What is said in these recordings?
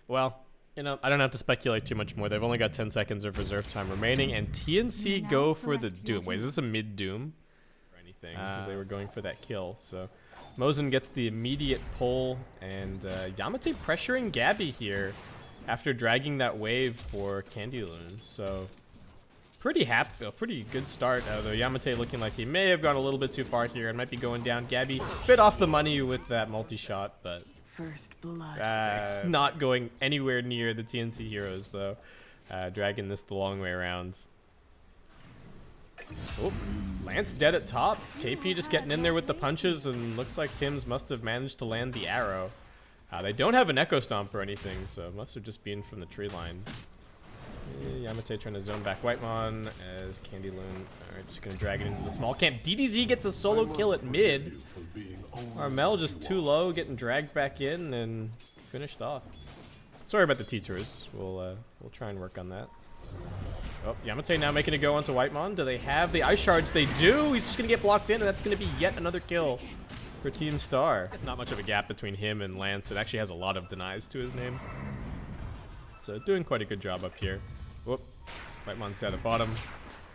Well, you know, I don't have to speculate too much more. They've only got 10 seconds of reserve time remaining, and TNC go for the Doom. Wait, is this a mid-Doom? Or anything, because they were going for that kill, so... Mozen gets the immediate pull, and Yamate pressuring Gabby here after dragging that wave for Candyloon, so... Pretty happy, a pretty good start, though Yamate looking like he may have gone a little bit too far here and might be going down. Gabby bit off the money with that multi-shot, but First blood. not going anywhere near the TNC heroes, though. Dragging this the long way around. Oh, Lance dead at top. KP just getting in there with the punches, and looks like Tims must have managed to land the arrow. They don't have an Echo Stomp or anything, so it must have just been from the tree line. Yamate trying to zone back Whitemon as Candyloon. Alright, just gonna drag it into the small camp. DDZ gets a solo kill at mid. Armel just too low, getting dragged back in and finished off. Sorry about the T-Tours. We'll try and work on that. Oh, Yamate now making a go onto Whitemon. Do they have the Ice Shards? They do! He's just gonna get blocked in, and that's gonna be yet another kill for Team Star. There's not much of a gap between him and Lance. It actually has a lot of denies to his name. So doing quite a good job up here. Whoop. Whitemon's down at bottom.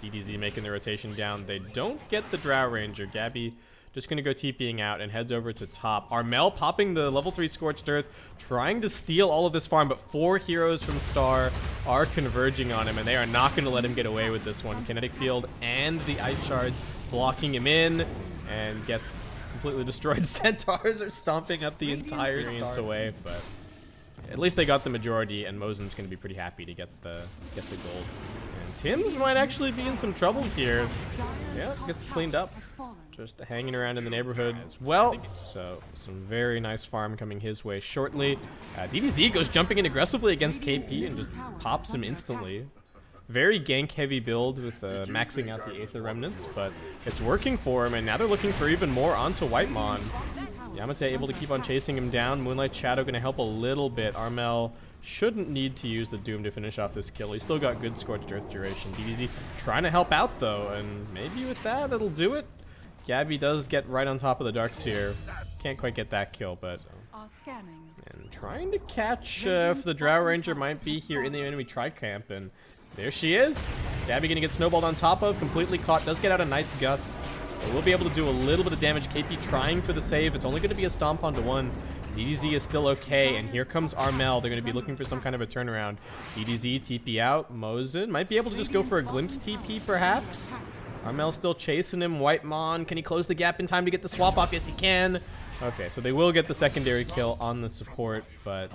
DDZ making the rotation down. They don't get the Drow Ranger. Gabby just going to go TPing out and heads over to top. Armel popping the level 3 Scorched Earth, trying to steal all of this farm, but 4 heroes from Star are converging on him, and they are not going to let him get away with this one. Kinetic Field and the Ice Shard blocking him in, and gets completely destroyed. Centaurs are stomping up the entire experience away, but... at least they got the majority, and Mozen's going to be pretty happy to get the gold. And Tims might actually be in some trouble here. Yeah, gets cleaned up. Just hanging around in the neighborhood as well. So some very nice farm coming his way shortly. DDZ goes jumping in aggressively against KP and just pops him instantly. Very gank-heavy build with maxing out the Aether Remnants, but it's working for him, and now they're looking for even more onto Whitemon. Yamate able to keep on chasing him down. Moonlight Shadow going to help a little bit. Armel shouldn't need to use the Doom to finish off this kill. He's still got good Scorched Earth duration. DDZ trying to help out, though, and maybe with that, that'll do it. Gabby does get right on top of the Darks here. Can't quite get that kill, but... and trying to catch if the Drow Ranger might be here in the enemy tri-camp, and there she is. Gabby going to get snowballed on top of, completely caught. Does get out a nice gust. So we'll be able to do a little bit of damage. KP trying for the save. It's only going to be a stomp onto one. DDZ is still okay, and here comes Armel. They're going to be looking for some kind of a turnaround. DDZ TP out. Mozen might be able to just go for a glimpse TP, perhaps. Armel still chasing him. Whitemon, can he close the gap in time to get the swap off? Yes, he can. Okay, so they will get the secondary kill on the support, but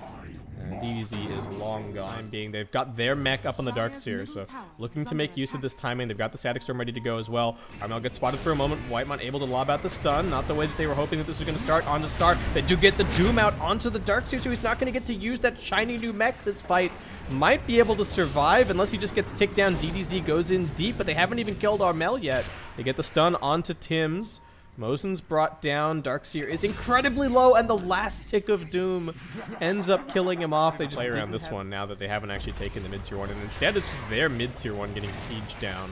DDZ is long gone. They've got their mech up on the Darks here, so looking to make use of this timing. They've got the Static Storm ready to go as well. Armel gets spotted for a moment. Whitemon able to lob out the stun. Not the way that they were hoping that this was going to start on the start. They do get the Doom out onto the Darks here, so he's not going to get to use that shiny new mech this fight. Might be able to survive unless he just gets ticked down. DDZ goes in deep, but they haven't even killed Armel yet. They get the stun onto Tims. Mozen's brought down. Darkseer is incredibly low, and the last tick of Doom ends up killing him off. They just play around this one now that they haven't actually taken the mid-tier 1, and instead it's just their mid-tier 1 getting sieged down.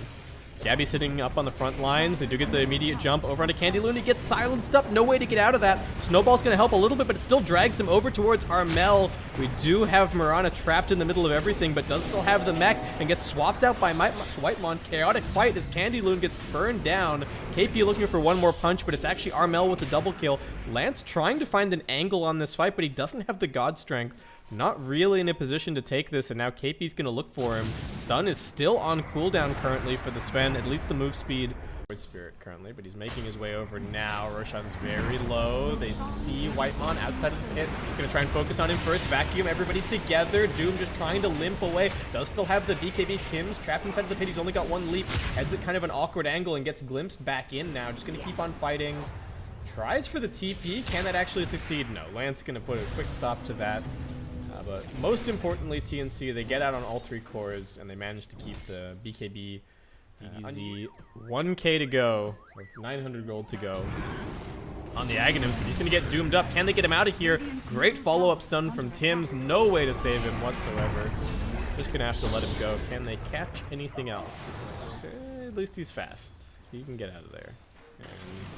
Gabby sitting up on the front lines. They do get the immediate jump over onto Candyloon. He gets silenced up. No way to get out of that. Snowball's going to help a little bit, but it still drags him over towards Armel. We do have Mirana trapped in the middle of everything, but does still have the mech and gets swapped out by Whitemon. Chaotic fight as Candyloon gets burned down. KP looking for one more punch, but it's actually Armel with the double kill. Lance trying to find an angle on this fight, but he doesn't have the God Strength. Not really in a position to take this, and now KP's going to look for him. Stun is still on cooldown currently for the Sven, at least the move speed. Spirit currently, but he's making his way over now. Roshan's very low. They see Whitemon outside of the pit. Going to try and focus on him first. Vacuum everybody together. Doom just trying to limp away. Does still have the BKB. Tims trapped inside of the pit. He's only got one leap. Heads at kind of an awkward angle and gets glimpsed back in now. Just going to keep on fighting. Tries for the TP. Can that actually succeed? No. Lance going to put a quick stop to that. But most importantly, TNC, they get out on all 3 cores, and they manage to keep the BKB, DDZ. 1k to go, or 900 gold to go on the Aghanim. He's going to get doomed up. Can they get him out of here? Great follow-up stun from Tims. No way to save him whatsoever. Just going to have to let him go. Can they catch anything else? At least he's fast. He can get out of there. And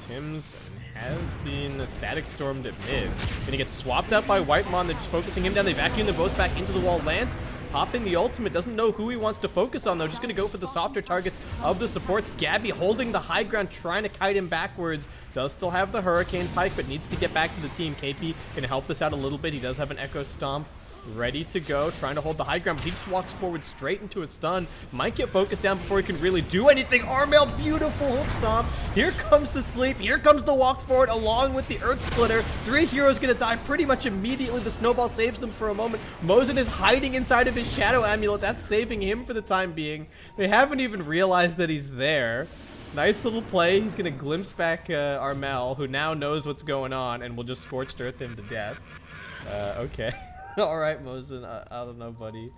Tim's has been static stormed at mid. Gonna get swapped out by Whitemon. They're just focusing him down. They vacuum them both back into the wall. Lance popping the ultimate. Doesn't know who he wants to focus on, though. Just gonna go for the softer targets of the supports. Gabby holding the high ground, trying to kite him backwards. Does still have the Hurricane Pike, but needs to get back to the team. KP can help this out a little bit. He does have an Echo Stomp ready to go, trying to hold the high ground, but he just walks forward straight into a stun. Might get focused down before he can really do anything. Armel, beautiful hook stomp. Here comes the sleep. Here comes the walk forward along with the Earth Splitter. 3 heroes gonna die pretty much immediately. The snowball saves them for a moment. Mosin is hiding inside of his Shadow Amulet. That's saving him for the time being. They haven't even realized that he's there. Nice little play. He's gonna glimpse back Armel, who now knows what's going on, and will just Scorched Earth him to death. Okay. Alright, Mosin, I don't know, buddy.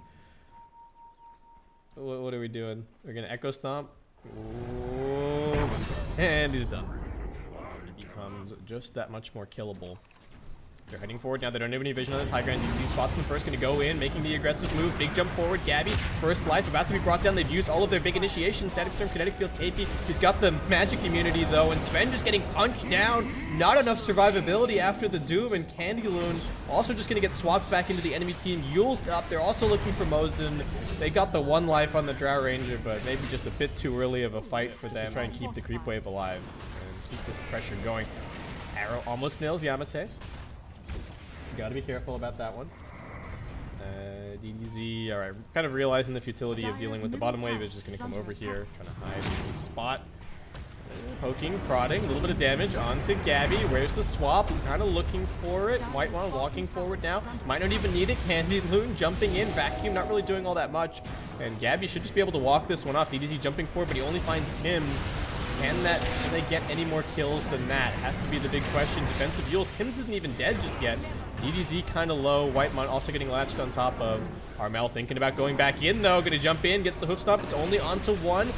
What are we doing? We're gonna Echo Stomp. Ooh. And he's done. He becomes just that much more killable. They're heading forward now. They don't have any vision on this high ground. DC spots them first. Going to go in, making the aggressive move. Big jump forward. Gabby, first life, about to be brought down. They've used all of their big initiations. Static Storm, Kinetic Field, KP. He's got the magic immunity, though. And Sven just getting punched down. Not enough survivability after the Doom. And Candy Loon also just going to get swapped back into the enemy team. Yule's up. They're also looking for Mosin. They got the 1 life on the Drow Ranger, but maybe just a bit too early of a fight for them. Try and keep the creep wave alive and keep this pressure going. Arrow almost nails Yamate. Gotta be careful about that one. DDZ, alright, kind of realizing the futility of dealing with the bottom wave, is just gonna come over here, trying to hide the spot. Poking, prodding, a little bit of damage onto Gabby. Where's the swap? Kind of looking for it. Whitemon walking forward now. Might not even need it. Candy Loon jumping in. Vacuum not really doing all that much. And Gabby should just be able to walk this one off. DDZ jumping forward, but he only finds Tim's. Can they get any more kills than that? Has to be the big question. Defensive Yules. Tim's isn't even dead just yet. DDZ kind of low. Whitemon also getting latched on top of. Armel thinking about going back in, though. Gonna jump in, gets the hoof stomp. It's only onto 1.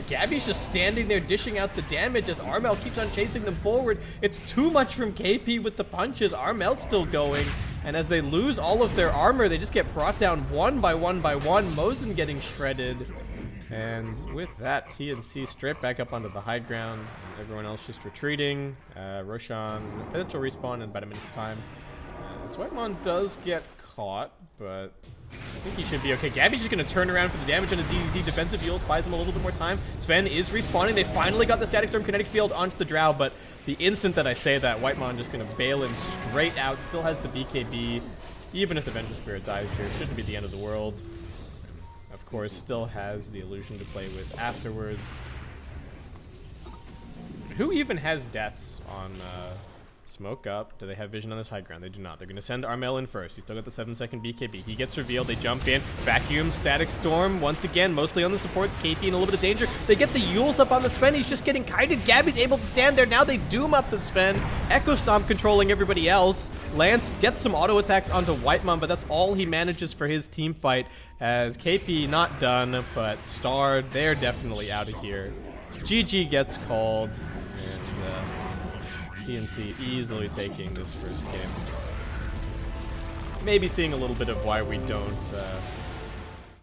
Gabby's just standing there dishing out the damage as Armel keeps on chasing them forward. It's too much from KP with the punches. Armel's still going. And as they lose all of their armor, they just get brought down one by one by one. Mosin getting shredded. And with that, TNC straight back up onto the high ground. Everyone else just retreating. Roshan, potential respawn in about a minute's time. Whitemon does get caught, but I think he should be okay. Gabby's just going to turn around for the damage on the DDZ. Defensive Yules buys him a little bit more time. Sven is respawning. They finally got the Static Storm Kinetic Field onto the Drow, but the instant that I say that, Whitemon just going to bail him straight out. Still has the BKB. Even if the Vengeance Spirit dies here, it shouldn't be the end of the world. Of course, still has the illusion to play with afterwards. Who even has deaths on Smoke Up? Do they have vision on this high ground? They do not. They're going to send Armel in first. He's still got the 7-second BKB. He gets revealed. They jump in. Vacuum, Static Storm, once again, mostly on the supports. KP in a little bit of danger. They get the Yules up on the Sven. He's just getting kited. Gabby's able to stand there. Now they doom up the Sven. Echo Stomp controlling everybody else. Lance gets some auto attacks onto Whitemon, but that's all he manages for his team fight. As KP not done, but Starred, they're definitely out of here. GG gets called, and TNC easily taking this first game. Maybe seeing a little bit of why we don't